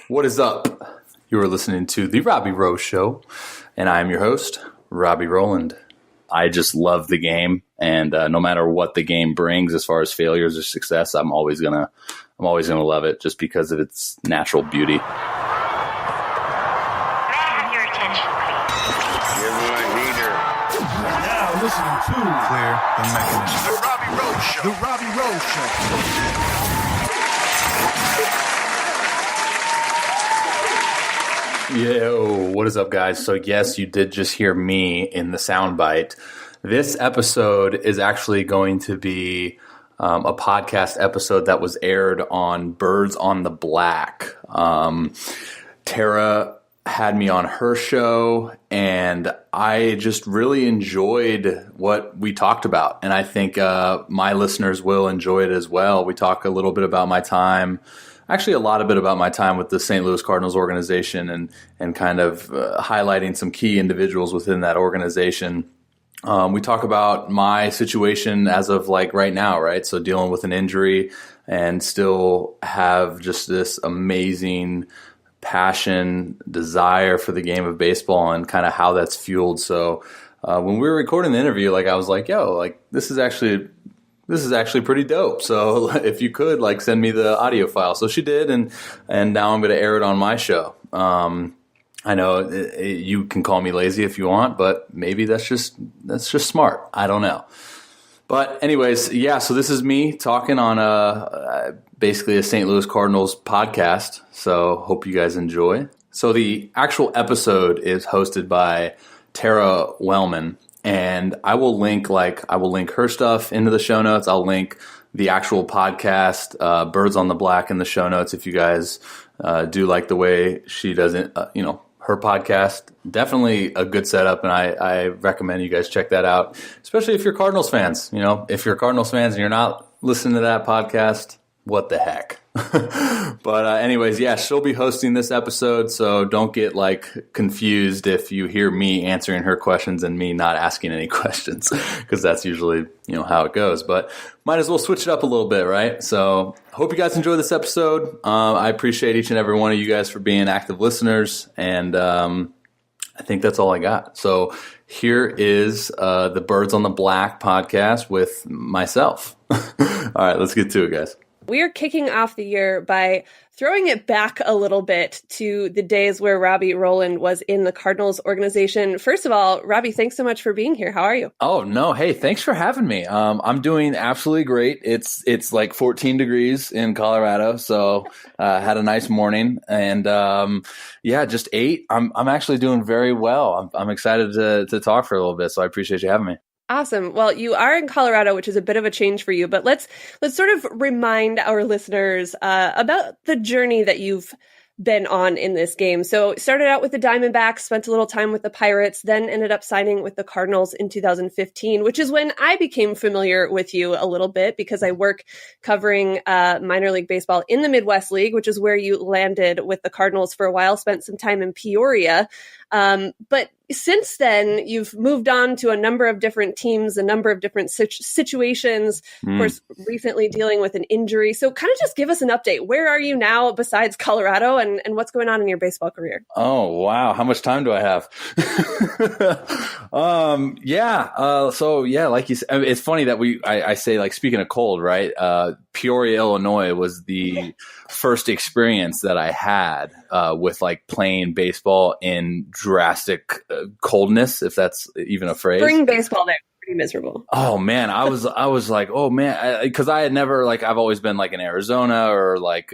What is up? You are listening to the Robby Row Show, and I am your host, Robby Rowland. I just love the game, and no matter what the game brings, as far as failures or success, I'm always gonna love it, just because of its natural beauty. May I have your attention, please? Give me a heater. Now listening to Clear the Mechanism. The Robby Row Show. The Robby Row Show. Yo, what is up, guys? So yes, you did just hear me in the soundbite. This episode is actually going to be a podcast episode that was aired on Birds on the Black. Tara had me on her show, and I just really enjoyed what we talked about. And I think my listeners will enjoy it as well. We talk a little bit about my time, actually a lot of bit about my time with the St. Louis Cardinals organization, and kind of highlighting some key individuals within that organization. We talk about my situation as of like right now, right? So dealing with an injury and still have just this amazing passion, desire for the game of baseball, and kind of how that's fueled. So when we were recording the interview, like I was like, yo, like this is actually pretty dope. So if you could like send me the audio file. So she did. And now I'm going to air it on my show. I know you can call me lazy if you want, but maybe that's just smart. I don't know. But anyways, yeah, so this is me talking on basically a St. Louis Cardinals podcast. So hope you guys enjoy. So the actual episode is hosted by Tara Wellman. And I will link her stuff into the show notes. I'll link the actual podcast, Birds on the Black, in the show notes if you guys do like the way she does it, her podcast. Definitely a good setup, and I recommend you guys check that out, especially if you're Cardinals fans. If you're Cardinals fans and you're not listening to that podcast, what the heck? But anyways, yeah, she'll be hosting this episode, so don't get like confused if you hear me answering her questions and me not asking any questions, because that's usually how it goes. But might as well switch it up a little bit, right? So hope you guys enjoy this episode. I appreciate each and every one of you guys for being active listeners, and I think that's all I got. So here is the Birds on the Black podcast with myself. All right, let's get to it, guys. We are kicking off the year by throwing it back a little bit to the days where Robby Rowland was in the Cardinals organization. First of all, Robby, thanks so much for being here. How are you? Oh, no. Hey, thanks for having me. I'm doing absolutely great. It's like 14 degrees in Colorado. So had a nice morning, and just ate. I'm actually doing very well. I'm excited to talk for a little bit. So I appreciate you having me. Awesome. Well, you are in Colorado, which is a bit of a change for you, but let's sort of remind our listeners about the journey that you've been on in this game. So started out with the Diamondbacks, spent a little time with the Pirates, then ended up signing with the Cardinals in 2015, which is when I became familiar with you a little bit, because I work covering minor league baseball in the Midwest League, which is where you landed with the Cardinals for a while, spent some time in Peoria. But since then, you've moved on to a number of different teams, a number of different situations, of course, recently dealing with an injury. So kind of just give us an update. Where are you now besides Colorado, and what's going on in your baseball career? Oh, wow. How much time do I have? Like you said, it's funny that I say, like, speaking of cold, right? Peoria, Illinois was the first experience that I had with like playing baseball in drastic coldness, if that's even a phrase. Spring baseball there. Pretty miserable. Oh man, I was like, oh man, because I had never, like, I've always been like in Arizona or like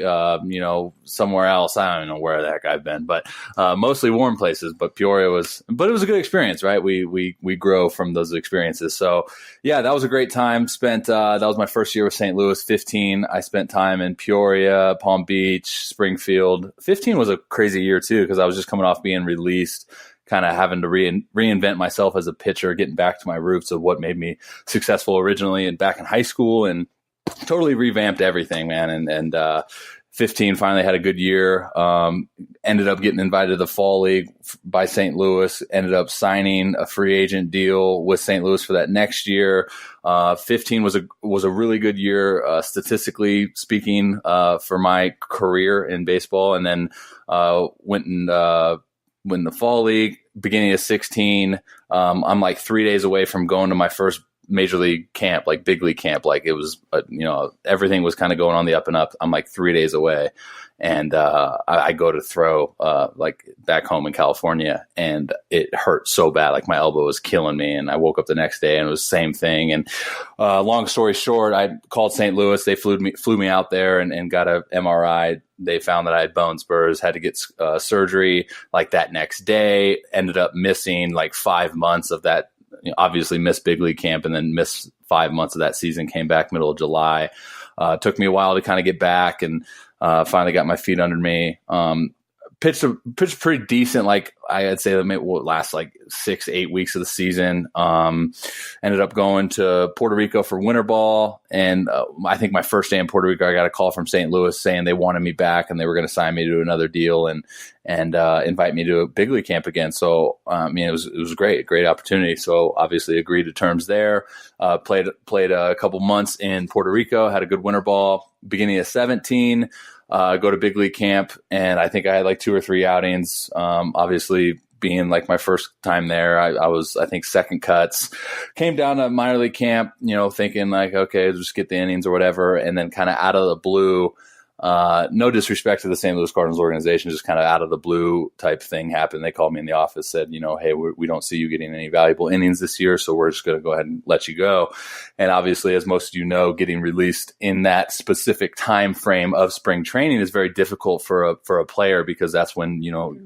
somewhere else. I don't know where the heck I've been, but mostly warm places. But Peoria it was a good experience, right? We grow from those experiences. So yeah, that was a great time. Spent that was my first year with St. Louis. 15, I spent time in Peoria, Palm Beach, Springfield. 15 was a crazy year too, because I was just coming off being released, kind of having to reinvent myself as a pitcher, getting back to my roots of what made me successful originally and back in high school, and totally revamped everything, man. And 15 finally had a good year. Ended up getting invited to the fall league by St. Louis. Ended up signing a free agent deal with St. Louis for that next year. 15 was a really good year, statistically speaking, for my career in baseball. And then went in the fall league. Beginning of 16, I'm like 3 days away from going to my first major league camp, like big league camp. Like it was, everything was kind of going on the up and up. I'm like 3 days away, and I go to throw like back home in California, and it hurt so bad. Like my elbow was killing me, and I woke up the next day and it was the same thing. And long story short, I called St. Louis. They flew me out there and got a MRI. They found that I had bone spurs, had to get surgery like that next day. Ended up missing like 5 months of that. Obviously missed big league camp and then missed 5 months of that season, came back middle of July. Took me a while to kind of get back, and finally got my feet under me. Pitched pretty decent. Like I'd say that will last like 6-8 weeks of the season. Ended up going to Puerto Rico for winter ball. And I think my first day in Puerto Rico, I got a call from St. Louis saying they wanted me back and they were going to sign me to another deal and invite me to a big league camp again. So, it was great opportunity. So obviously agreed to terms there. Played a couple months in Puerto Rico, had a good winter ball. Beginning of 17, go to big league camp, and I think I had like 2 or 3 outings. Obviously, being like my first time there, I was, I think, second cuts. Came down to minor league camp, thinking like, okay, just get the innings or whatever, and then kind of out of the blue. No disrespect to the St. Louis Cardinals organization, just kind of out of the blue type thing happened. They called me in the office, said, hey, we don't see you getting any valuable innings this year, so we're just going to go ahead and let you go. And obviously, as most of you know, getting released in that specific time frame of spring training is very difficult for a player, because that's when,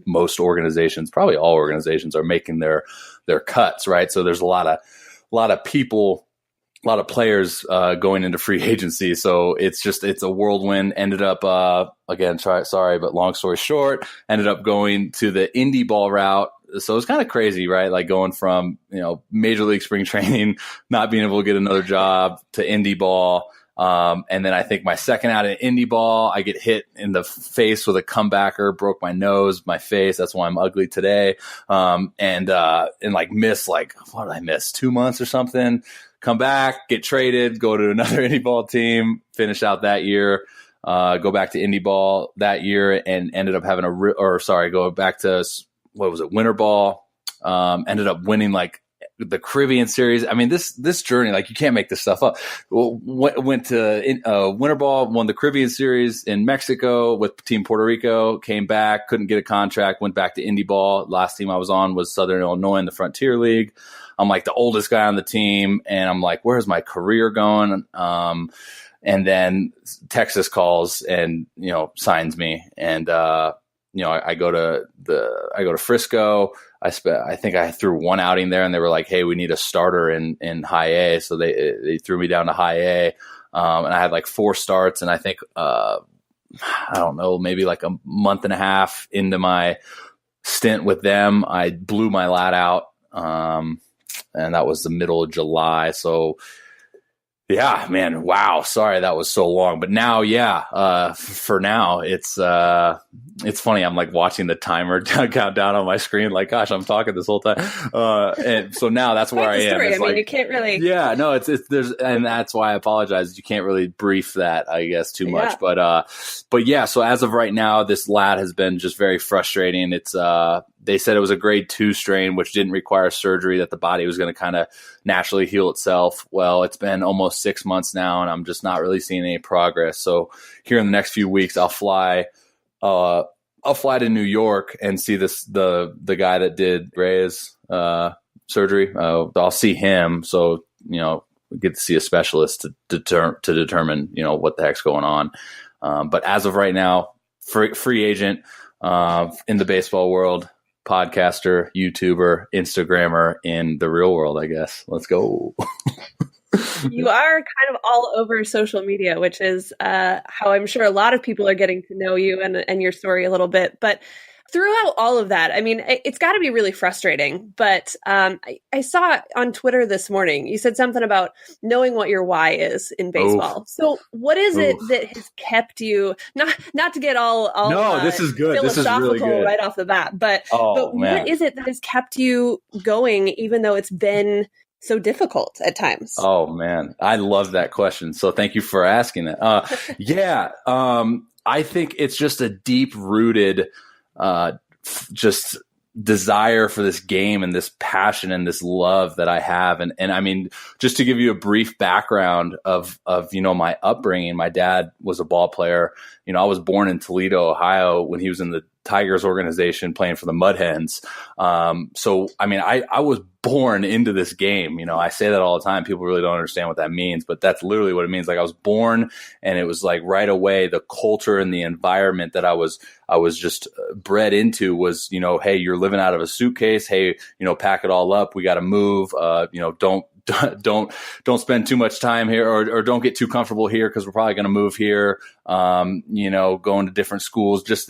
most organizations, probably all organizations, are making their cuts, right? So there's a lot of people, a lot of players going into free agency. So it's a whirlwind. Ended up, sorry, but long story short, ended up going to the indie ball route. So it's kind of crazy, right? Like going from, major league spring training, not being able to get another job, to indie ball. And then I think my second out in indie ball, I get hit in the face with a comebacker, broke my nose, my face. That's why I'm ugly today. And like miss, like, what did I miss? 2 months or something. Come back, get traded, go to another indie ball team, finish out that year, go back to indie ball that year, and ended up having go back to, winter ball. Ended up winning like the Caribbean series. I mean, this journey, like, you can't make this stuff up. Went to winter ball, won the Caribbean series in Mexico with Team Puerto Rico, came back, couldn't get a contract, went back to indie ball. Last team I was on was Southern Illinois in the Frontier League. I'm like the oldest guy on the team, and I'm like, where's my career going? And then Texas calls and, signs me. And, I go to Frisco. I think I threw one outing there, and they were like, hey, we need a starter in high A. So they threw me down to high A. And I had like 4 starts, and I think, I don't know, maybe like a month and a half into my stint with them, I blew my lat out. And that was the middle of July. So, yeah, man, wow. Sorry that was so long. But now, for now, it's funny. I'm like watching the timer count down on my screen. Like, gosh, I'm talking this whole time. And so now that's where I am. It's you can't really. Yeah, no, and that's why I apologize. You can't really brief that, I guess, too much. Yeah. But yeah, so as of right now, this lat has been just very frustrating. It's, they said it was a grade 2 strain, which didn't require surgery, that the body was going to kind of naturally heal itself. Well, it's been almost 6 months now, and I'm just not really seeing any progress. So here in the next few weeks, I'll fly to New York and see the guy that did Ray's surgery. I'll see him. So, we get to see a specialist to determine, what the heck's going on. But as of right now, free agent in the baseball world, podcaster, YouTuber, Instagrammer in the real world, I guess. Let's go. You are kind of all over social media, which is how I'm sure a lot of people are getting to know you and your story a little bit. But throughout all of that, I mean, it's got to be really frustrating. But I saw on Twitter this morning, you said something about knowing what your why is in baseball. So what is it that has kept you, not to get all no, this is good. This is really good right off the bat, but what is it that has kept you going, even though it's been so difficult at times? Oh man, I love that question. So thank you for asking it. I think it's just a deep rooted, just desire for this game and this passion and this love that I have. And I mean, just to give you a brief background of, my upbringing, my dad was a ball player. I was born in Toledo, Ohio, when he was in the Tigers organization playing for the Mud Hens. So, I mean, I was born into this game. I say that all the time. People really don't understand what that means, but that's literally what it means. Like, I was born, and it was like right away, the culture and the environment that I was just bred into was, hey, you're living out of a suitcase. Hey, pack it all up. We got to move. Don't spend too much time here, or don't get too comfortable here, because we're probably going to move here. Going to different schools, just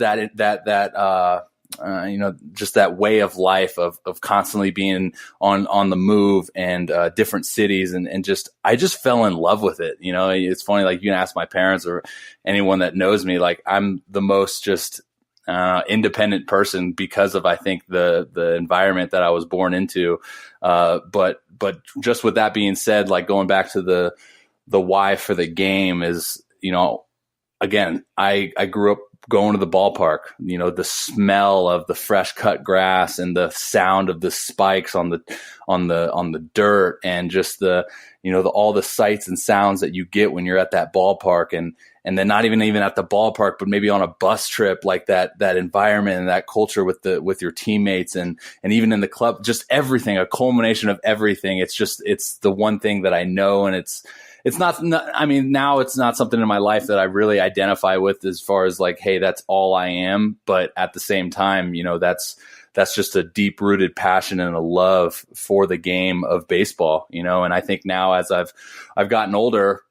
just that way of life of constantly being on the move, and different cities, and just, I just fell in love with it. It's funny, like, you can ask my parents or anyone that knows me, like, I'm the most just independent person because of, I think, the environment that I was born into. But just with that being said, like, going back to the why for the game is, again, I grew up going to the ballpark, the smell of the fresh cut grass and the sound of the spikes on the dirt, and just all the sights and sounds that you get when you're at that ballpark, and then not even at the ballpark, but maybe on a bus trip, like that environment and that culture with your teammates, and even in the club, just everything, a culmination of everything. It's the one thing that I know, and it's not, I mean, now it's not something in my life that I really identify with as far as like, hey, that's all I am. But at the same time, that's just a deep rooted passion and a love for the game of baseball, and I think now, as I've gotten older,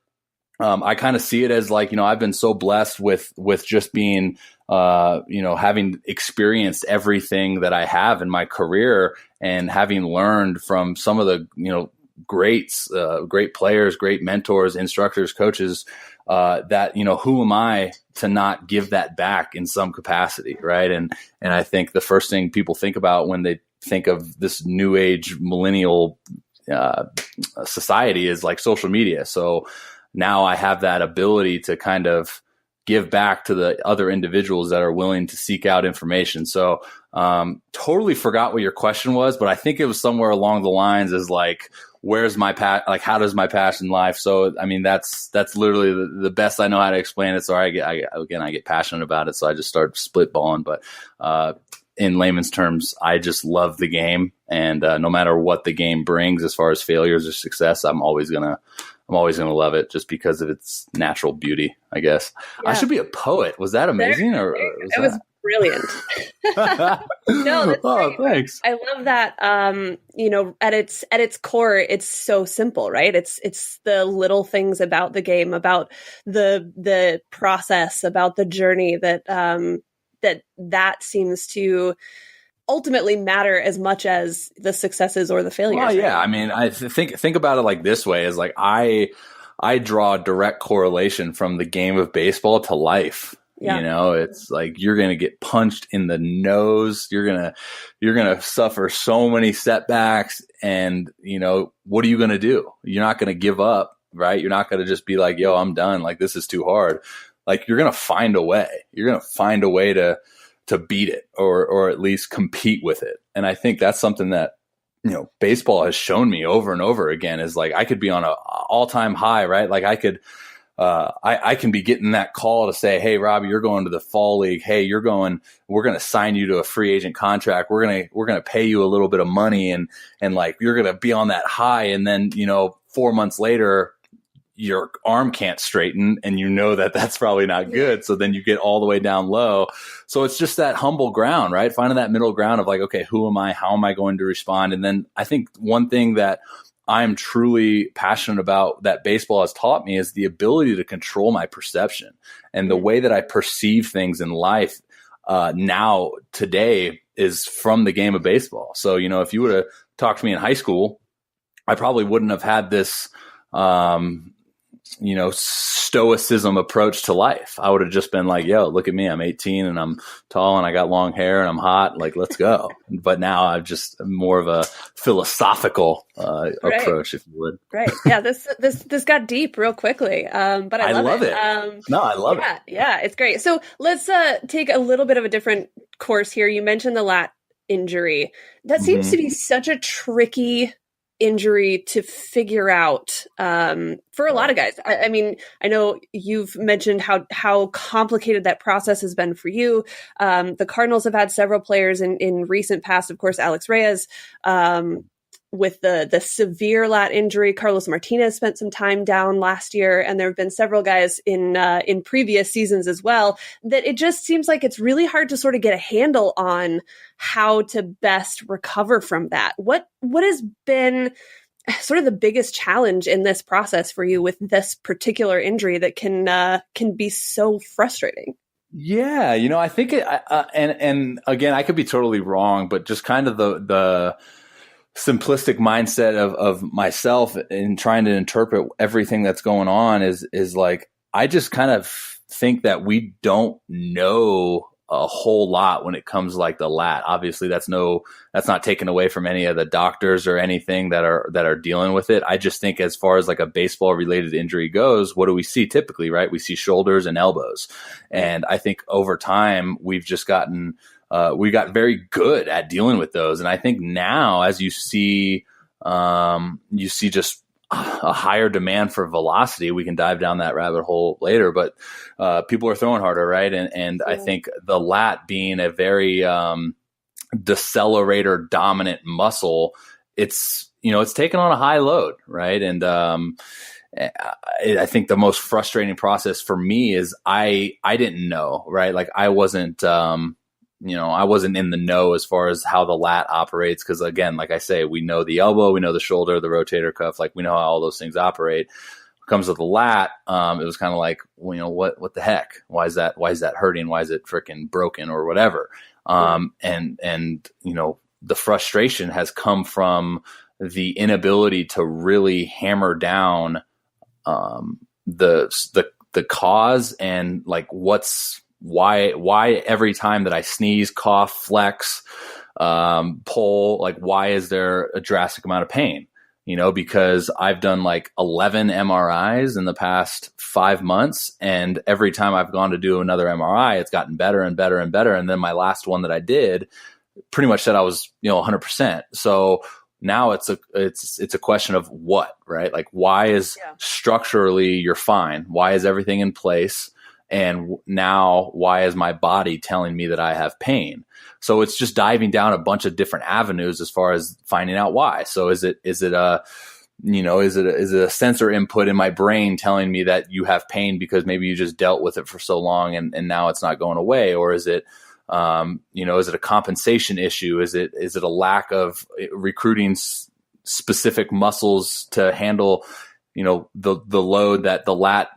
I kind of see it as like, I've been so blessed with just being, having experienced everything that I have in my career, and having learned from some of the, greats, great players, great mentors, instructors, coaches, that, who am I to not give that back in some capacity. Right. And I think the first thing people think about when they think of this new age millennial, society is like social media. So now I have that ability to kind of give back to the other individuals that are willing to seek out information. So, totally forgot what your question was, but I think it was somewhere along the lines as like, where's my how does my passion lie? So, I mean, that's literally the best I know how to explain it. So I get passionate about it. So I just start spitballing, but, in layman's terms, I just love the game. And, no matter what the game brings, as far as failures or success, I'm always going to love it, just because of its natural beauty, I guess. Yeah. I should be a poet. Was that amazing? It was brilliant. No, that's great. Thanks. I love that. At its core, it's so simple, right? It's the little things about the game, about the process, about the journey that seems to ultimately matter as much as the successes or the failures. Well, yeah. Right? I mean, I think about it like this way: is like I draw a direct correlation from the game of baseball to life. Yeah. It's like, you're going to get punched in the nose. You're going to suffer so many setbacks, and, what are you going to do? You're not going to give up, right? You're not going to just be like, yo, I'm done. Like, this is too hard. Like, you're going to find a way. You're going to find a way to beat it, or at least compete with it. And I think that's something that, baseball has shown me over and over again, is like, I could be on a all-time high, right? Like, I could, I can be getting that call to say, hey, Robby, you're going to the fall league. Hey, we're going to sign you to a free agent contract. We're going to pay you a little bit of money, and like, you're going to be on that high. And then, 4 months later, your arm can't straighten, and that's probably not good. So then you get all the way down low. So it's just that humble ground, right? Finding that middle ground of like, okay, who am I? How am I going to respond? And then I think one thing that I'm truly passionate about that baseball has taught me is the ability to control my perception and the way that I perceive things in life. now today is from the game of baseball. So, if you would have talked to me in high school, I probably wouldn't have had this, stoicism approach to life. I would have just been like, yo, look at me. I'm 18 and I'm tall and I got long hair and I'm hot. Like, let's go. But now I'm just more of a philosophical approach, if you would. Right. Yeah. This got deep real quickly. But I love it. I love it. Yeah. It's great. So let's take a little bit of a different course here. You mentioned the lat injury. That seems to be such a tricky injury to figure out for a lot of guys. I mean, I know you've mentioned how complicated that process has been for you. The Cardinals have had several players in recent past, of course, Alex Reyes, with the severe lat injury. Carlos Martinez spent some time down last year, and there have been several guys in previous seasons as well, that it just seems like it's really hard to sort of get a handle on how to best recover from that. What has been sort of the biggest challenge in this process for you with this particular injury that can be so frustrating? Yeah, I think it, and again, I could be totally wrong, but just kind of the simplistic mindset of myself in trying to interpret everything that's going on is like, I just kind of think that we don't know a whole lot when it comes like the lat. Obviously that's not taken away from any of the doctors or anything that are dealing with it. I just think as far as like a baseball related injury goes, what do we see typically, right? We see shoulders and elbows. And I think over time we got very good at dealing with those. And I think now as you see just a higher demand for velocity. We can dive down that rabbit hole later, but people are throwing harder, right? And I think the lat being a very decelerator dominant muscle, it's taken on a high load, right? And I think the most frustrating process for me is I didn't know, right? Like I wasn't I wasn't in the know as far as how the lat operates. Cause again, like I say, we know the elbow, we know the shoulder, the rotator cuff, like we know how all those things operate. When it comes to the lat, it was kind of like, well, what the heck? Why is that hurting? Why is it freaking broken or whatever? And the frustration has come from the inability to really hammer down, the cause and like why every time that I sneeze, cough, flex, pull, like why is there a drastic amount of pain? Because I've done like 11 MRIs in the past 5 months, and every time I've gone to do another MRI, it's gotten better and better and better. And then my last one that I did pretty much said I was 100%. So now it's a question of what, right? Like why is structurally you're fine? Why is everything in place? And now why is my body telling me that I have pain? So it's just diving down a bunch of different avenues as far as finding out why. So is it a sensor input in my brain telling me that you have pain because maybe you just dealt with it for so long and now it's not going away? Or is it, is it a compensation issue? Is it a lack of recruiting specific muscles to handle, the load that the lat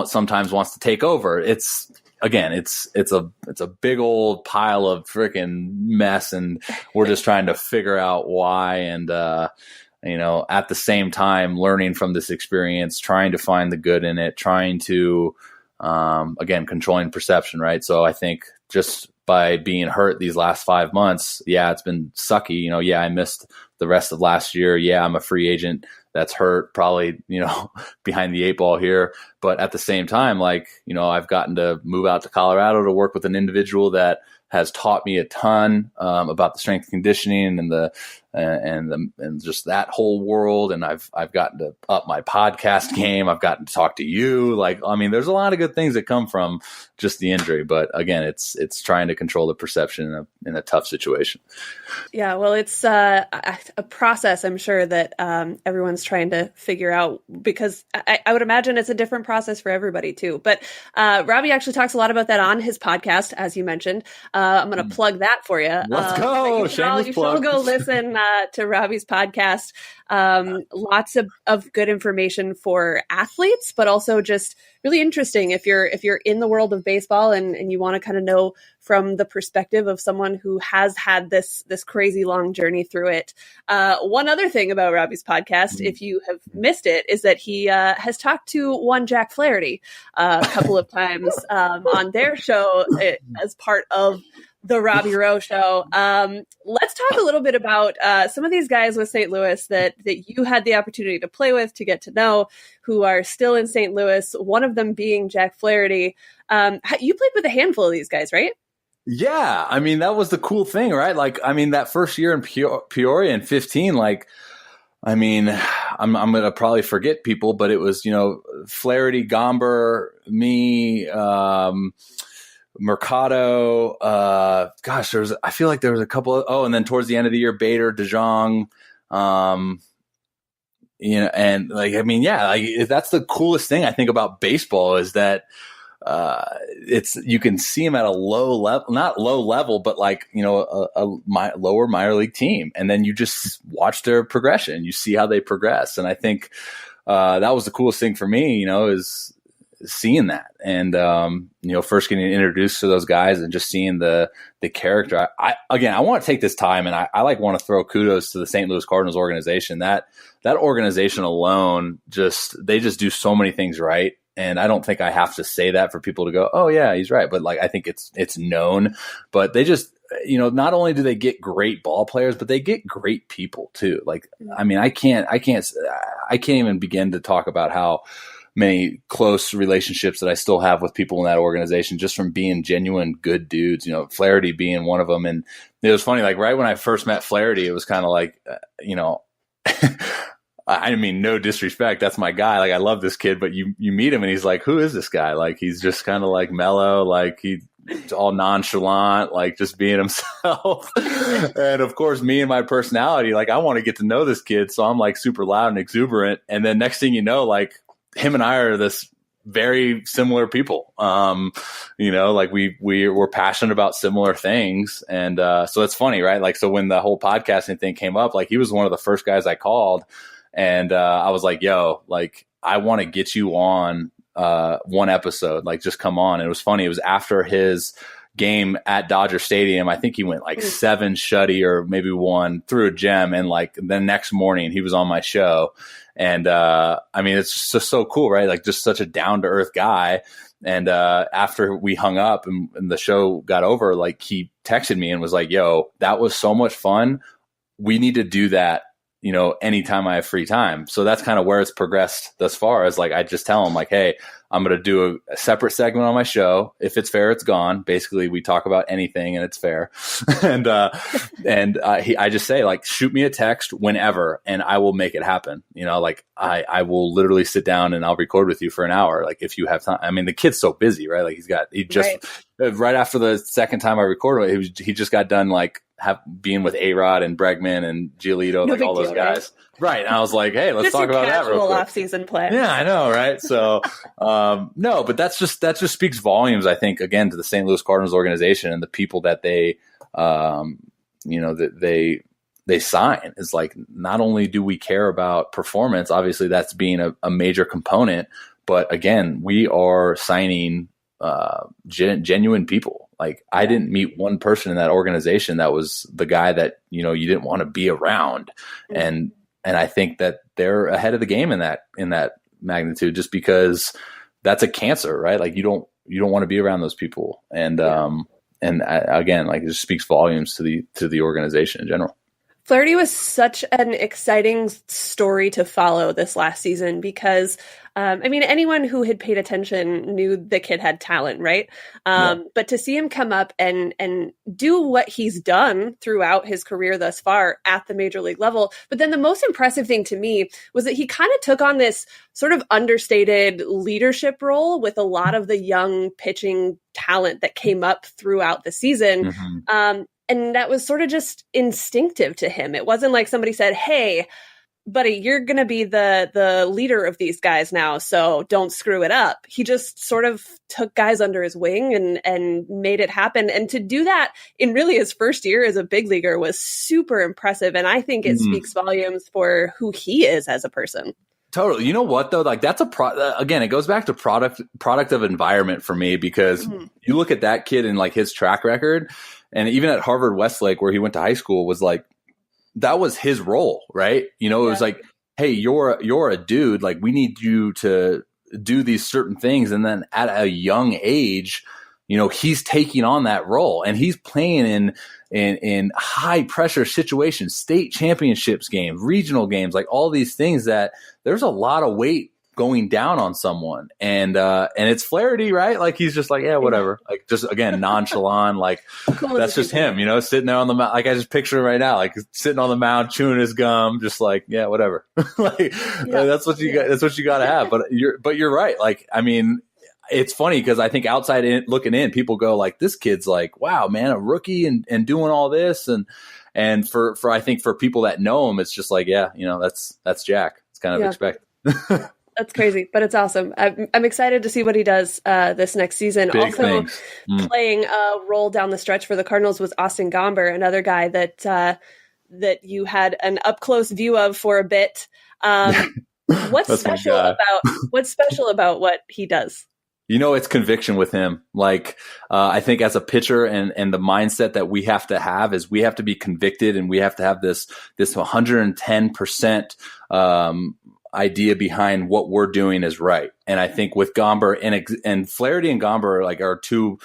sometimes wants to take over? It's a big old pile of freaking mess, and we're just trying to figure out why. And at the same time, learning from this experience, trying to find the good in it, trying to controlling perception, right? So I think just by being hurt these last 5 months, it's been sucky. I missed the rest of last year. I'm a free agent that's hurt, probably, behind the 8 ball here. But at the same time, I've gotten to move out to Colorado to work with an individual that has taught me a ton about the strength and conditioning and just that whole world. And I've gotten to up my podcast game. I've gotten to talk to you. There's a lot of good things that come from just the injury. But again, it's trying to control the perception in a tough situation. Yeah, well, it's a process, I'm sure, that everyone's trying to figure out, because I would imagine it's a different process for everybody too. But Robby actually talks a lot about that on his podcast, as you mentioned. I'm going to plug that for you. Let's go. You should all go listen. to Robby's podcast. Lots of good information for athletes, but also just really interesting if you're in the world of baseball and you want to kind of know from the perspective of someone who has had this crazy long journey through it. One other thing about Robby's podcast, if you have missed it, is that he has talked to one Jack Flaherty a couple of times on their show as part of the Robby Row Show. Let's talk a little bit about some of these guys with St. Louis that you had the opportunity to play with, to get to know, who are still in St. Louis, one of them being Jack Flaherty. You played with a handful of these guys, right? Yeah. I mean, that was the cool thing, right? Like, I mean, that first year in Peoria in 15, like, I mean, I'm going to probably forget people, but it was, Flaherty, Gomber, me, Mercado, I feel like there was a couple of, and then towards the end of the year, Bader, DeJong, and like, I mean, yeah, like that's the coolest thing I think about baseball is that, you can see them at a low level, not low level, but like, lower minor league team. And then you just watch their progression, you see how they progress. And I think, that was the coolest thing for me, is seeing that and, first getting introduced to those guys and just seeing the character. I want to take this time and I want to throw kudos to the St. Louis Cardinals organization. That organization alone, they just do so many things right. And I don't think I have to say that for people to go, oh yeah, he's right. But like, I think it's known, but they just, not only do they get great ball players, but they get great people too. Like, I mean, I can't even begin to talk about how many close relationships that I still have with people in that organization, just from being genuine good dudes, Flaherty being one of them. And it was funny, like right when I first met Flaherty, it was kind of like, I mean, no disrespect. That's my guy. Like, I love this kid, but you meet him and he's like, who is this guy? Like, he's just kind of like mellow, like he's all nonchalant, like just being himself. And of course, me and my personality, like I want to get to know this kid. So I'm like super loud and exuberant. And then next thing you know, like him and I are this very similar people. Like we're passionate about similar things. And so it's funny, right? Like, so when the whole podcasting thing came up, like he was one of the first guys I called. And I was like, yo, like, I want to get you on one episode, like, just come on. And it was funny. It was after his game at Dodger Stadium. I think he went like 7 shutty or maybe 1 through a gem. And like the next morning he was on my show. And I mean, it's just so cool, right? Like just such a down to earth guy. And after we hung up and the show got over, like he texted me and was like, yo, that was so much fun. We need to do that, anytime I have free time. So that's kind of where it's progressed thus far, is like, I just tell him like, hey, I'm going to do a separate segment on my show. If it's fair, it's gone. Basically, we talk about anything and it's fair. I just say like, shoot me a text whenever and I will make it happen. Like I will literally sit down and I'll record with you for an hour. Like if you have time. I mean, the kid's so busy, right? Like right after the second time I recorded, he just got done like being with A-Rod and Bregman and Giolito, like all those guys. Right. And I was like, hey, let's talk about that real quick. Off-season play. Yeah, I know. Right. So, no, but that just speaks volumes, I think, again, to the St. Louis Cardinals organization and the people that they sign. Is like, not only do we care about performance, obviously that's being a major component, but again, we are signing genuine people. Like I didn't meet one person in that organization that was the guy that, you didn't want to be around. And I think that they're ahead of the game in that magnitude, just because that's a cancer, right? Like you don't want to be around those people. And again, like it just speaks volumes to the organization in general. Flaherty was such an exciting story to follow this last season because, anyone who had paid attention knew the kid had talent, right? But to see him come up and do what he's done throughout his career thus far at the major league level. But then the most impressive thing to me was that he kind of took on this sort of understated leadership role with a lot of the young pitching talent that came up throughout the season. Mm-hmm. And that was sort of just instinctive to him. It wasn't like somebody said, hey, buddy, you're going to be the leader of these guys now, so don't screw it up. He just sort of took guys under his wing and made it happen. And to do that in really his first year as a big leaguer was super impressive. And I think it speaks volumes for who he is as a person. Totally. You know what though? Like that's again, it goes back to product of environment for me, because you look at that kid and like his track record, and even at Harvard Westlake where he went to high school was like, that was his role, right? You know, it was like, hey, you're a dude. Like we need you to do these certain things. And then at a young age, you know, he's taking on that role and he's playing in high pressure situations, state championships games, regional games, like all these things that there's a lot of weight going down on someone. And it's Flaherty, right? Like he's just like, yeah, whatever. Like just again, nonchalant, like that's just him, you know, sitting there on the mound. Like I just picture him right now, like sitting on the mound, chewing his gum, just like, yeah, whatever. That's what you got. That's what you got to have. But you're right. Like, I mean, it's funny because I think outside looking in, people go like, this kid's like, wow, man, a rookie and doing all this. And for I think for people that know him, it's just like, yeah, you know, that's Jack. It's kind of expected. That's crazy, but it's awesome. I'm excited to see what he does this next season. Big also things. playing a role down the stretch for the Cardinals was Austin Gomber, another guy that you had an up close view of for a bit. What's special about what he does? You know, it's conviction with him. Like, I think as a pitcher and the mindset that we have to have is we have to be convicted and we have to have this 110%, idea behind what we're doing is right. And I think with Gomber and Flaherty and Gomber like are two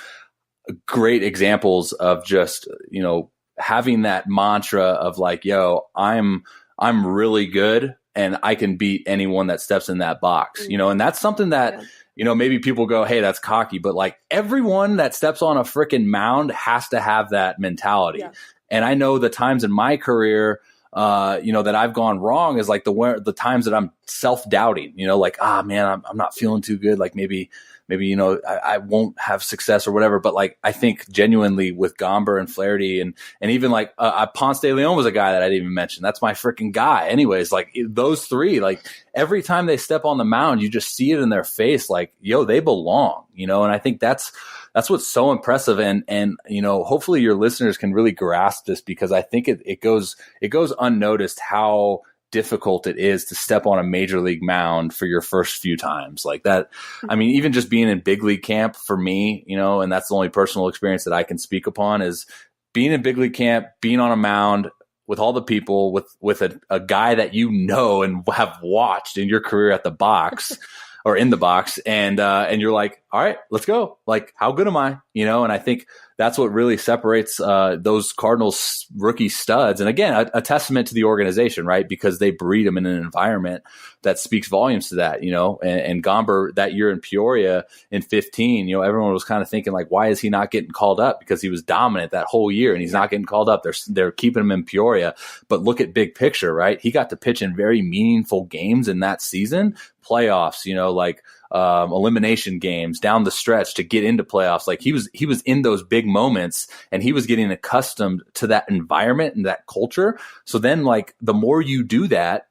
great examples of just, you know, having that mantra of like, yo, I'm really good and I can beat anyone that steps in that box, you know, and that's something that, you know, maybe people go, hey, that's cocky, but like everyone that steps on a freaking mound has to have that mentality. Yeah. And I know the times in my career, you know, that I've gone wrong is like the times that I'm self-doubting, you know, like, man, I'm not feeling too good. Like maybe, you know, I won't have success or whatever. But like, I think genuinely with Gomber and Flaherty and even like, Ponce de Leon was a guy that I didn't even mention. That's my freaking guy. Anyways, like those three, like every time they step on the mound, you just see it in their face. Like, yo, they belong, you know? And I think that's what's so impressive. And, you know, hopefully your listeners can really grasp this because I think it goes unnoticed how difficult it is to step on a major league mound for your first few times like that. I mean, even just being in big league camp for me, you know, and that's the only personal experience that I can speak upon is being in big league camp, being on a mound with all the people with a guy that, you know, and have watched in your career at the box or in the box. And you're like, all right, let's go. Like, how good am I? You know? And I think that's what really separates those Cardinals rookie studs. And again, a testament to the organization, right? Because they breed them in an environment that speaks volumes to that, you know, and Gomber that year in Peoria in 15, you know, everyone was kind of thinking like, why is he not getting called up? Because he was dominant that whole year and he's not getting called up. They're keeping him in Peoria, but look at big picture, right? He got to pitch in very meaningful games in that season, playoffs, you know, like, elimination games down the stretch to get into playoffs. Like he was in those big moments and he was getting accustomed to that environment and that culture. So then like the more you do that,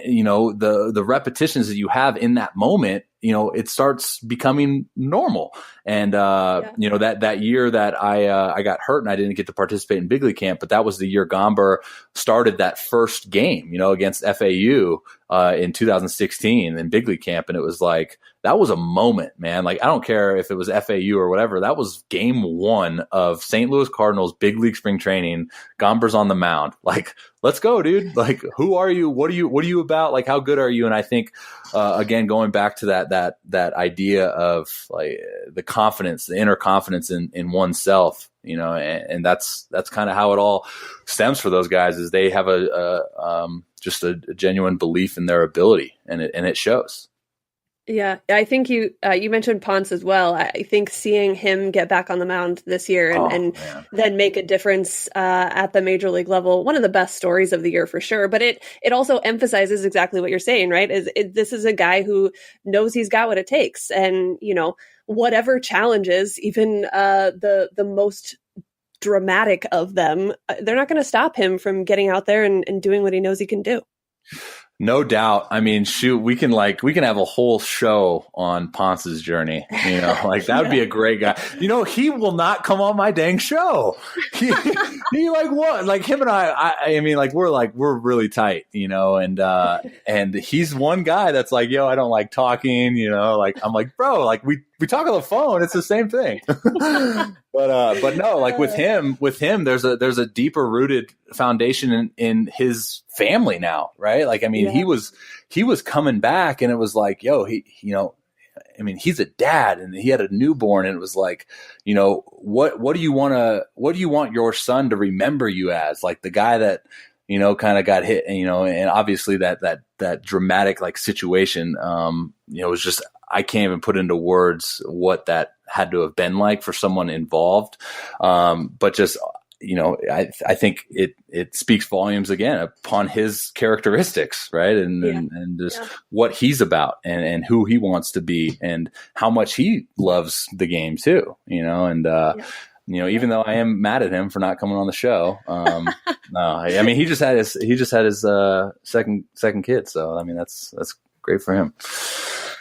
you know, the repetitions that you have in that moment, you know, it starts becoming normal. And, you know, that year that I got hurt and I didn't get to participate in big league camp, but that was the year Gomber started that first game, you know, against FAU, in 2016 in big league camp. And it was like, that was a moment, man. Like, I don't care if it was FAU or whatever. That was game one of St. Louis Cardinals big league spring training. Gomber's on the mound. Like, let's go, dude. Like, who are you? What are you about? Like, how good are you? And I think, again, going back to that idea of like the confidence, the inner confidence in oneself, you know, and that's kind of how it all stems for those guys is they have just a genuine belief in their ability and it shows. Yeah, I think you mentioned Ponce as well. I think seeing him get back on the mound this year and then make a difference at the major league level, one of the best stories of the year for sure. But it also emphasizes exactly what you're saying, right? This is a guy who knows he's got what it takes, and you know whatever challenges, even the most dramatic of them, they're not going to stop him from getting out there and doing what he knows he can do. No doubt. I mean, shoot, we can have a whole show on Ponce's journey. Like that would be a great guy. He will not come on my dang show. He like what? Like him and I mean, like we're really tight, and he's one guy that's like, yo, I don't like talking, like I'm like, bro, like we talk on the phone. It's the same thing. But no, like with him, there's a deeper rooted foundation in his family now, right? Like, I mean, he was coming back, and it was like, yo, he's a dad, and he had a newborn, and it was like, what do you want your son to remember you as? Like the guy that, kind of got hit, and obviously that dramatic like situation, was just, I can't even put into words what that had to have been like for someone involved. But just, I think it speaks volumes again upon his characteristics, right? And just what he's about and who he wants to be and how much he loves the game too, even though I am mad at him for not coming on the show, no, I mean, he just had his second kid. So, I mean, that's great for him.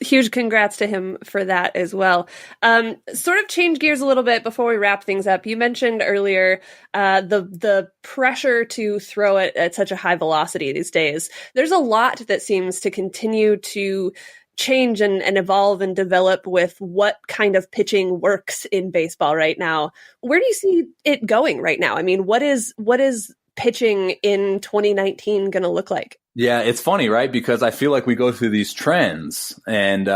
Huge congrats to him for that as well. Sort of change gears a little bit before we wrap things up. You mentioned earlier the pressure to throw it at such a high velocity these days. There's a lot that seems to continue to change and evolve and develop with what kind of pitching works in baseball right now. Where do you see it going right now? I mean, what is pitching in 2019 going to look like? Yeah, it's funny, right? Because I feel like we go through these trends and,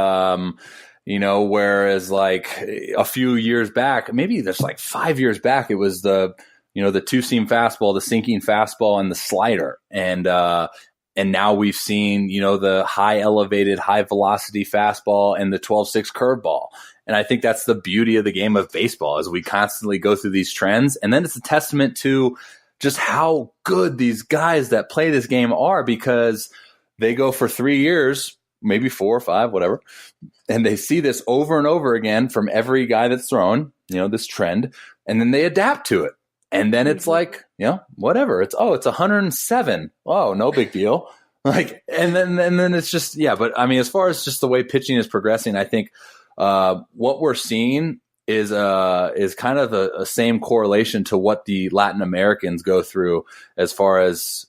whereas like a few years back, maybe there's like 5 years back, it was the two-seam fastball, the sinking fastball and the slider. And now we've seen, the high elevated, high velocity fastball and the 12-6 curveball. And I think that's the beauty of the game of baseball is we constantly go through these trends. And then it's a testament to just how good these guys that play this game are because they go for 3 years, maybe 4 or 5, whatever, and they see this over and over again from every guy that's thrown, this trend, and then they adapt to it. And then it's like, whatever. It's 107. Oh, no big deal. Like, and then it's just, but I mean, as far as just the way pitching is progressing, I think what we're seeing is kind of a same correlation to what the Latin Americans go through as far as,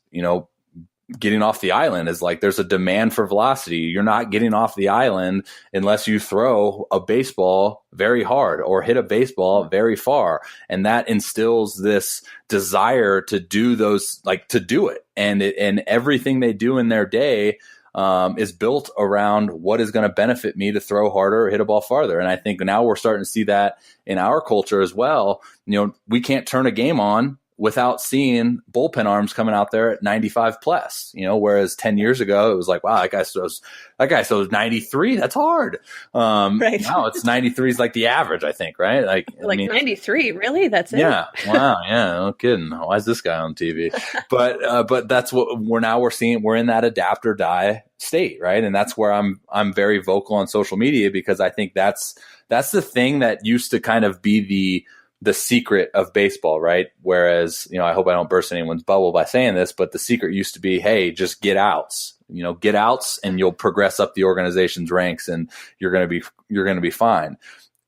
getting off the island is like there's a demand for velocity. You're not getting off the island unless you throw a baseball very hard or hit a baseball very far. And that instills this desire to do those, like to do it. And everything they do in their day is built around what is going to benefit me to throw harder or hit a ball farther. And I think now we're starting to see that in our culture as well. We can't turn a game on without seeing bullpen arms coming out there at 95 plus, whereas 10 years ago, it was like, wow, that guy throws 93. That's hard. Right. Now it's 93 is like the average, I think, right? Like 93, really? That's it? Yeah. Wow. Yeah. No kidding. Why is this guy on TV? But that's what we're seeing. We're in that adapt or die state. Right. And that's where I'm very vocal on social media because I think that's the thing that used to kind of be the secret of baseball, right? Whereas, I hope I don't burst anyone's bubble by saying this, but the secret used to be, hey, just get outs, get outs and you'll progress up the organization's ranks and you're going to be fine.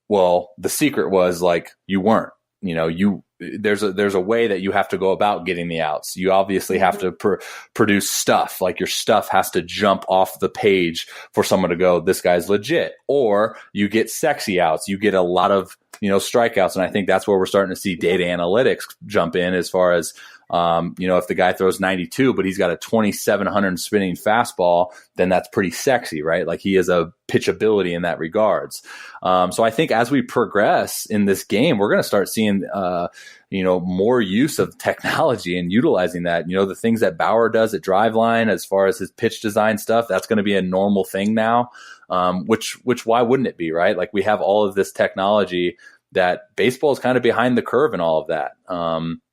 Well, the secret was like, you weren't, there's a way that you have to go about getting the outs. You obviously have to produce stuff, like your stuff has to jump off the page for someone to go, this guy's legit, or you get sexy outs. You get a lot of, strikeouts. And I think that's where we're starting to see data analytics jump in as far as, if the guy throws 92, but he's got a 2,700 spinning fastball, then that's pretty sexy, right? Like he has a pitchability in that regards. So I think as we progress in this game, we're going to start seeing, more use of technology and utilizing that, the things that Bauer does at Driveline, as far as his pitch design stuff, that's going to be a normal thing now. Which why wouldn't it be, right? Like we have all of this technology that baseball is kind of behind the curve in all of that.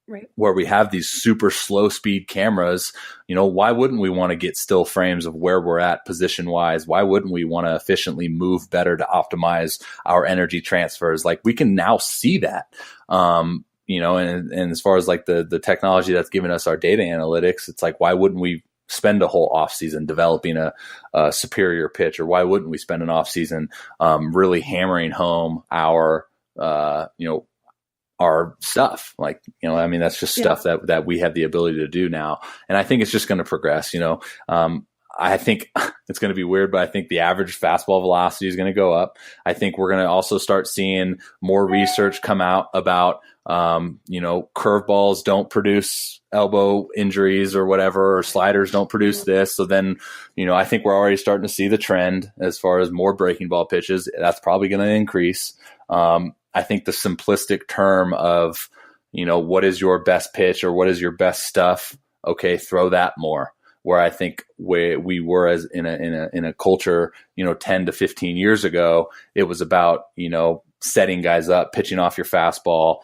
Right. Where we have these super slow speed cameras, why wouldn't we want to get still frames of where we're at position wise? Why wouldn't we want to efficiently move better to optimize our energy transfers? Like we can now see that, and as far as like the technology that's giving us our data analytics, it's like, why wouldn't we spend a whole off season developing a superior pitch? Or why wouldn't we spend an off season really hammering home our, our stuff? Like, I mean, that's just stuff that we have the ability to do now. And I think it's just going to progress, I think it's going to be weird, but I think the average fastball velocity is going to go up. I think we're going to also start seeing more research come out about, curveballs don't produce elbow injuries or whatever, or sliders don't produce this. So then, I think we're already starting to see the trend as far as more breaking ball pitches. That's probably going to increase. I think the simplistic term of, what is your best pitch or what is your best stuff? Okay, throw that more. Where I think we were as in a culture, 10 to 15 years ago, it was about, setting guys up, pitching off your fastball,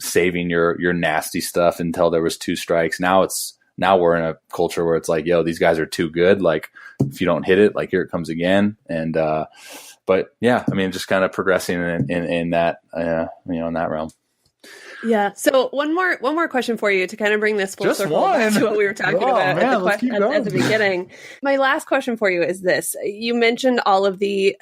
saving your nasty stuff until there was 2 strikes. Now we're in a culture where it's like, yo, these guys are too good. Like, if you don't hit it, like, here it comes again. And, but yeah, I mean, just kind of progressing in that, in that realm. Yeah. So one more question for you to kind of bring this full circle back to what we were talking about at the beginning. My last question for you is this. You mentioned all of the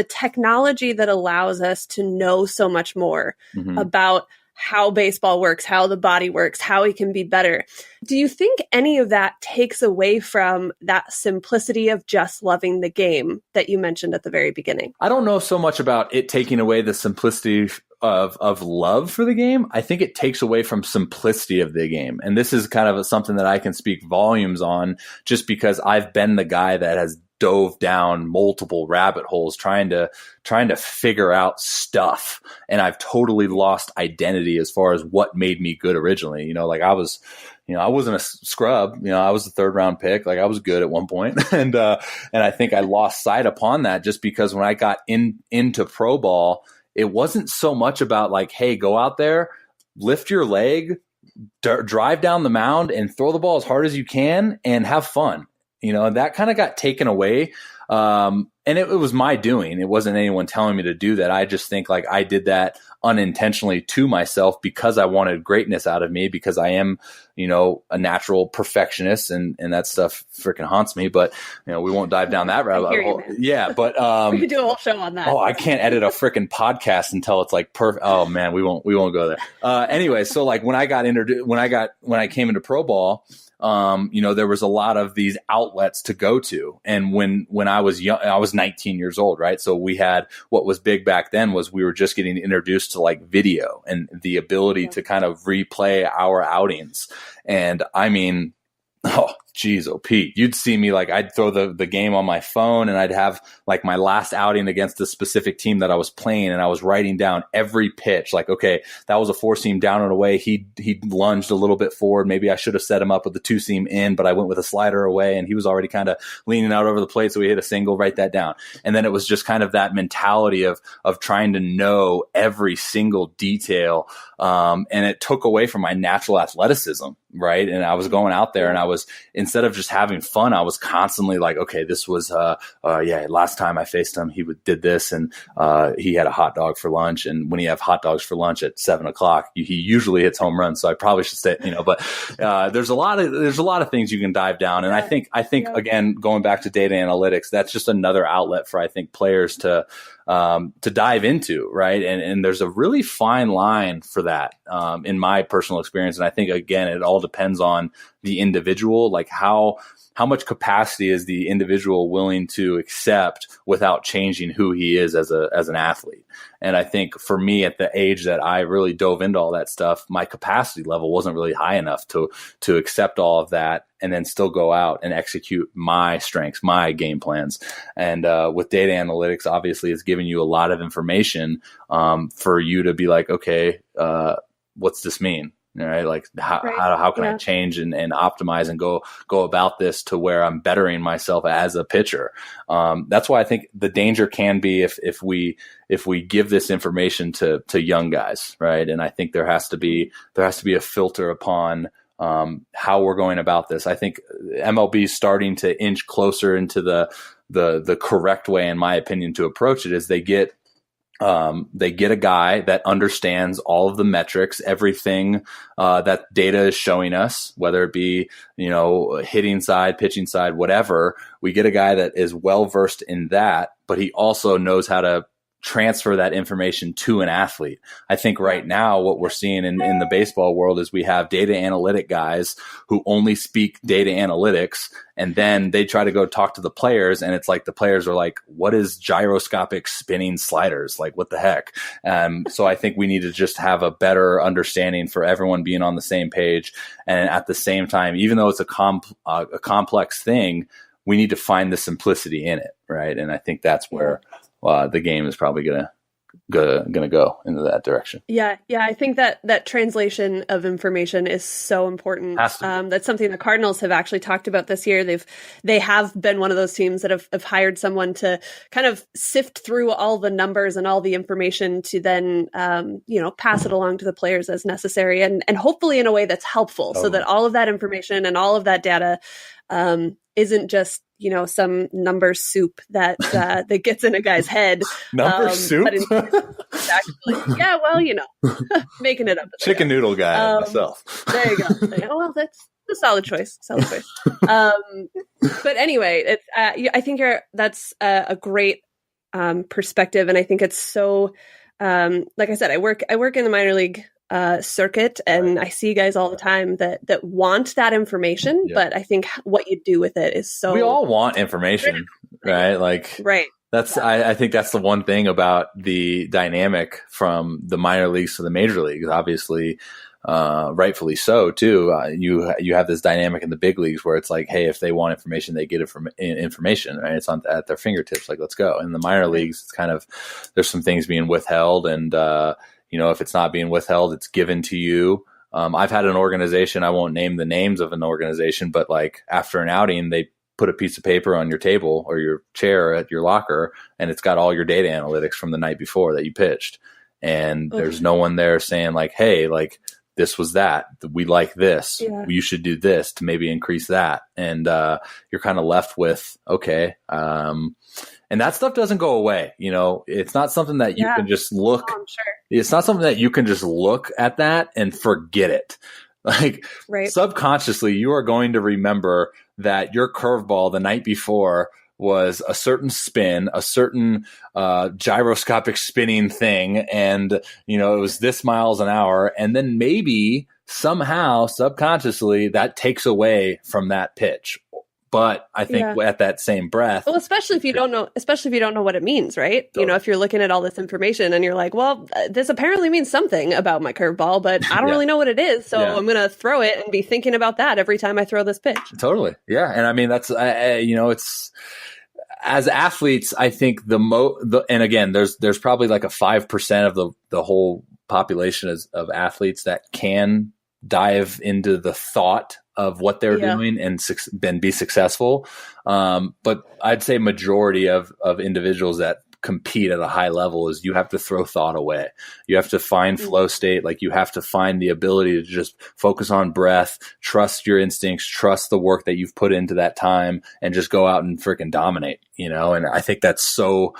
technology that allows us to know so much more about how baseball works, how the body works, how it can be better. Do you think any of that takes away from that simplicity of just loving the game that you mentioned at the very beginning? I don't know so much about it taking away the simplicity of love for the game. I think it takes away from simplicity of the game. And this is kind of something that I can speak volumes on, just because I've been the guy that has dove down multiple rabbit holes trying to figure out stuff. And I've totally lost identity as far as what made me good originally. Like I was, I wasn't a scrub, I was a 3rd round pick. Like I was good at one point. And I think I lost sight upon that just because when I got into pro ball, it wasn't so much about like, hey, go out there, lift your leg, drive down the mound and throw the ball as hard as you can and have fun. That kind of got taken away. And it was my doing. It wasn't anyone telling me to do that. I just think like I did that unintentionally to myself because I wanted greatness out of me, because I am, a natural perfectionist and that stuff freaking haunts me. But, we won't dive down that rabbit hole. Yeah. But, we could do a whole show on that. Oh, I can't edit a freaking podcast until it's like perfect. Oh man, we won't go there. Anyway, so like when I came into pro ball, there was a lot of these outlets to go to. And when I was young, I was 19 years old, right? So we had, what was big back then was we were just getting introduced to like video and the ability to kind of replay our outings. And I mean, oh, geez, oh, Pete, you'd see me like I'd throw the game on my phone and I'd have like my last outing against the specific team that I was playing, and I was writing down every pitch. Like, okay, that was a 4-seam down and away. He lunged a little bit forward. Maybe I should have set him up with the 2-seam in, but I went with a slider away, and he was already kind of leaning out over the plate, so we hit a single. Write that down. And then it was just kind of that mentality of trying to know every single detail, and it took away from my natural athleticism, right? And I was going out there, and I was, instead of just having fun, I was constantly like, okay, this was, last time I faced him, he did this, and he had a hot dog for lunch. And when you have hot dogs for lunch at 7:00, he usually hits home runs. So I probably should say, but there's a lot of things you can dive down. And I think again, going back to data analytics, that's just another outlet for, I think, players to dive into, right? And there's a really fine line for that, in my personal experience. And I think, again, it all depends on the individual, like how much capacity is the individual willing to accept without changing who he is as an athlete. And I think for me, at the age that I really dove into all that stuff, my capacity level wasn't really high enough to accept all of that and then still go out and execute my strengths, my game plans. And with data analytics, obviously, it's giving you a lot of information for you to be like, okay, what's this mean? Right? Like how can I change and optimize and go about this to where I'm bettering myself as a pitcher? That's why I think the danger can be if we give this information to young guys, right? And I think there has to be a filter upon how we're going about this. I think MLB is starting to inch closer into the correct way, in my opinion, to approach it. Is they get They get a guy that understands all of the metrics, everything that data is showing us, whether it be, hitting side, pitching side, whatever. We get a guy that is well versed in that, but he also knows how to transfer that information to an athlete. I think right now what we're seeing in the baseball world is we have data analytic guys who only speak data analytics, and then they try to go talk to the players, and it's like the players are like, what is gyroscopic spinning sliders? Like, what the heck? So I think we need to just have a better understanding for everyone being on the same page. And at the same time, even though it's a complex thing, we need to find the simplicity in it, right? And I think that's where the game is probably gonna go into that direction. Yeah. I think that translation of information is so important. That's something the Cardinals have actually talked about this year. They have been one of those teams that have hired someone to kind of sift through all the numbers and all the information to then pass it along to the players as necessary, and hopefully in a way that's helpful, so that all of that information and all of that data isn't just some number soup that that gets in a guy's head. Number soup? Actually, yeah, well, making it up. Chicken noodle guy myself. There you go. Well, that's a solid choice. But anyway, it's I think that's a great perspective, and I think it's so. Like I said, I work in the minor league circuit, and I see guys all the time that want that information, but I think what you do with it is so. We all want information, right? Like, right. That's I think that's the one thing about the dynamic from the minor leagues to the major leagues. Obviously, rightfully so too. You have this dynamic in the big leagues where it's like, hey, if they want information, they get it from information, right? It's at their fingertips. Like, let's go. In the minor leagues, it's kind of there's some things being withheld, and if it's not being withheld, it's given to you. I've had an organization, I won't name the names of an organization, but like after an outing, they put a piece of paper on your table or your chair at your locker, and it's got all your data analytics from the night before that you pitched. And there's no one there saying like, hey, like this was that. We like this. Yeah. You should do this to maybe increase that. And you're kind of left with, okay. And that stuff doesn't go away. It's not something that you can just look. Oh, I'm sure. It's not something that you can just look at that and forget it. Like subconsciously, you are going to remember that your curveball the night before was a certain spin, a certain gyroscopic spinning thing. And, it was this miles an hour. And then maybe somehow subconsciously that takes away from that pitch. But I think at that same breath, well, especially if you don't know what it means, right? Totally. If you're looking at all this information and you're like, well, this apparently means something about my curveball, but I don't really know what it is. So I'm going to throw it and be thinking about that every time I throw this pitch. Totally. Yeah. And I mean, that's, it's as athletes, I think and again, there's probably like a 5% of the whole population of athletes that can dive into the thought of what they're doing and be successful. But I'd say majority of individuals that compete at a high level is you have to throw thought away. You have to find flow state. Like you have to find the ability to just focus on breath, trust your instincts, trust the work that you've put into that time, and just go out and freaking dominate, and I think that's so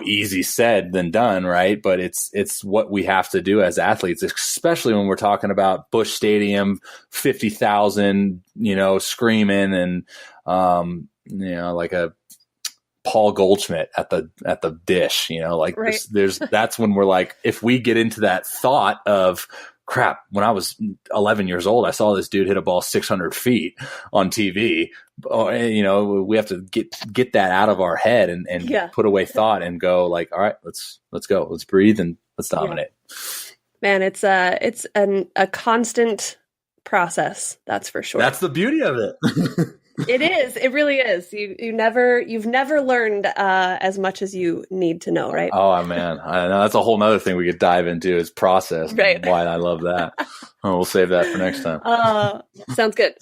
easy said than done, right? But it's what we have to do as athletes, especially when we're talking about Busch Stadium, 50,000, screaming, and like a Paul Goldschmidt at the dish, that's when we're like, if we get into that thought of crap, when I was 11 years old, I saw this dude hit a ball 600 feet on TV. We have to get that out of our head and put away thought and go like, all right, let's go, let's breathe and let's dominate. Man, it's a constant process. That's for sure. That's the beauty of it. It is. It really is. You've never learned as much as you need to know, right? Oh man, I know that's a whole nother thing we could dive into is process. Right. Why I love that. We'll save that for next time. Sounds good.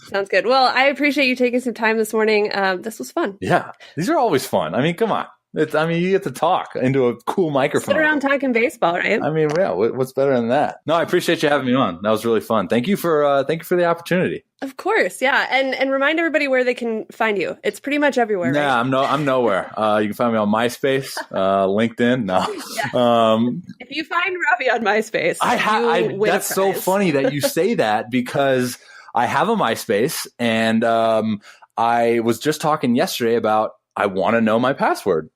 Well, I appreciate you taking some time this morning. This was fun. Yeah, these are always fun. I mean, come on. You get to talk into a cool microphone. Sit around talking baseball, right? I mean, yeah, what's better than that? No, I appreciate you having me on. That was really fun. Thank you for the opportunity. Of course, yeah. And remind everybody where they can find you. It's pretty much everywhere, right? Yeah, I'm nowhere. You can find me on MySpace, LinkedIn. No. Yeah. If you find Robby on MySpace, you win that's a so prize. funny that you say that, because I have a MySpace, and I was just talking yesterday about I want to know my password.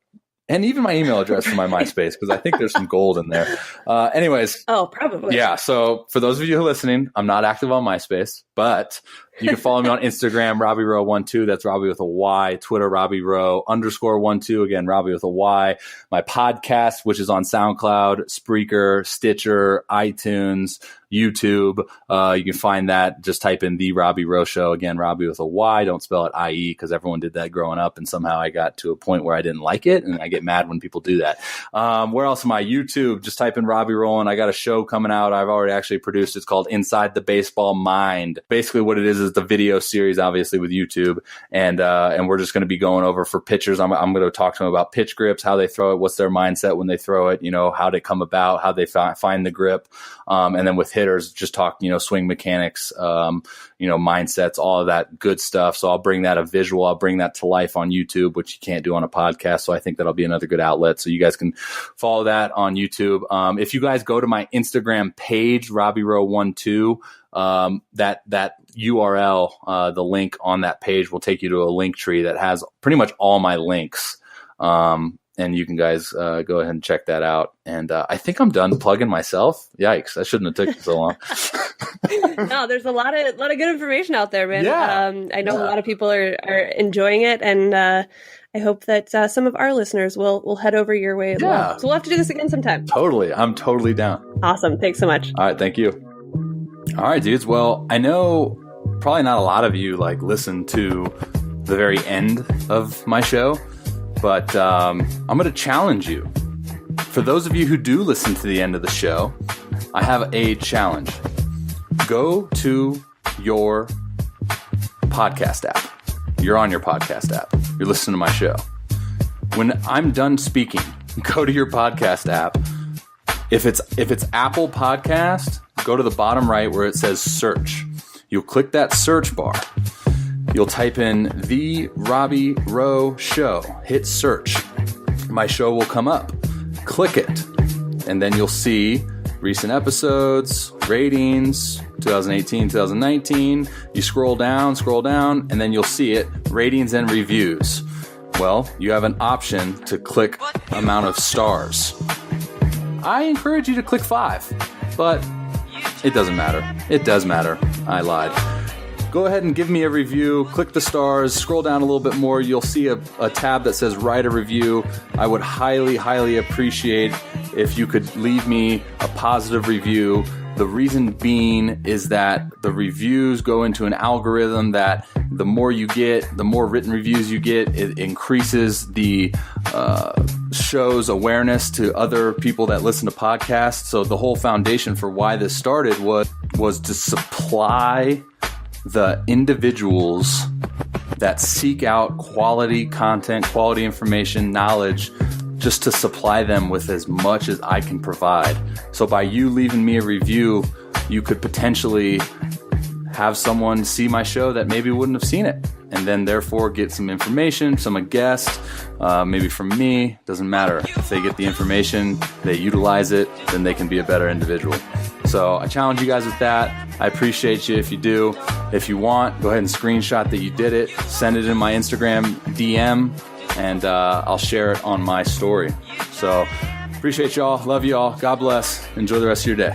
And even my email address for my MySpace, because I think there's some gold in there. Anyways. Oh, probably. Yeah. So for those of you who are listening, I'm not active on MySpace, but you can follow me on Instagram, Robby Row 12. That's Robby with a Y. Twitter, Robby Row _12. Again, Robby with a Y. My podcast, which is on SoundCloud, Spreaker, Stitcher, iTunes, YouTube. You can find that. Just type in The Robby Row Show. Again, Robby with a Y. Don't spell it IE, because everyone did that growing up, and somehow I got to a point where I didn't like it, and I get mad when people do that. Where else am I? YouTube. Just type in Robby Rowland. I got a show coming out. I've already actually produced. It's called Inside the Baseball Mind. Basically what it is the video series, obviously, with YouTube. And we're just going to be going over for pitchers. I'm going to talk to them about pitch grips, how they throw it, what's their mindset when they throw it, how they come about, how they find the grip. And then with hitters, just talk, swing mechanics, mindsets, all of that good stuff. So I'll bring that I'll bring that to life on YouTube, which you can't do on a podcast. So I think that'll be another good outlet. So you guys can follow that on YouTube. If you guys go to my Instagram page, Robby Row 12, that URL, the link on that page will take you to a link tree that has pretty much all my links. And you can guys go ahead and check that out. And I think I'm done plugging myself. Yikes! I shouldn't have taken so long. No, there's a lot of good information out there, man. Yeah. I know a lot of people are enjoying it, and I hope that some of our listeners will head over your way as well. So we'll have to do this again sometime. Totally, I'm totally down. Awesome! Thanks so much. All right, thank you. All right, dudes. Well, I know probably not a lot of you listen to the very end of my show. But I'm going to challenge you. For those of you who do listen to the end of the show, I have a challenge. Go to your podcast app. You're on your podcast app. You're listening to my show. When I'm done speaking, go to your podcast app. If it's Apple Podcast, go to the bottom right where it says search. You'll click that search bar. You'll type in The Robby Row Show. Hit search. My show will come up. Click it. And then you'll see recent episodes, ratings, 2018, 2019. You scroll down, and then you'll see it, ratings and reviews. Well, you have an option to click amount of stars. I encourage you to click 5, but it doesn't matter. It does matter. I lied. Go ahead and give me a review. Click the stars. Scroll down a little bit more. You'll see a tab that says write a review. I would highly, highly appreciate if you could leave me a positive review. The reason being is that the reviews go into an algorithm that the more you get, the more written reviews you get, it increases the show's awareness to other people that listen to podcasts. So the whole foundation for why this started was to supply the individuals that seek out quality content, quality information, knowledge, just to supply them with as much as I can provide. So by you leaving me a review, you could potentially have someone see my show that maybe wouldn't have seen it, and then therefore get some information, a guest, maybe from me, doesn't matter. If they get the information, they utilize it, then they can be a better individual. So I challenge you guys with that. I appreciate you if you do. If you want, go ahead and screenshot that you did it, send it in my Instagram DM, and I'll share it on my story. So appreciate y'all. Love y'all. God bless. Enjoy the rest of your day.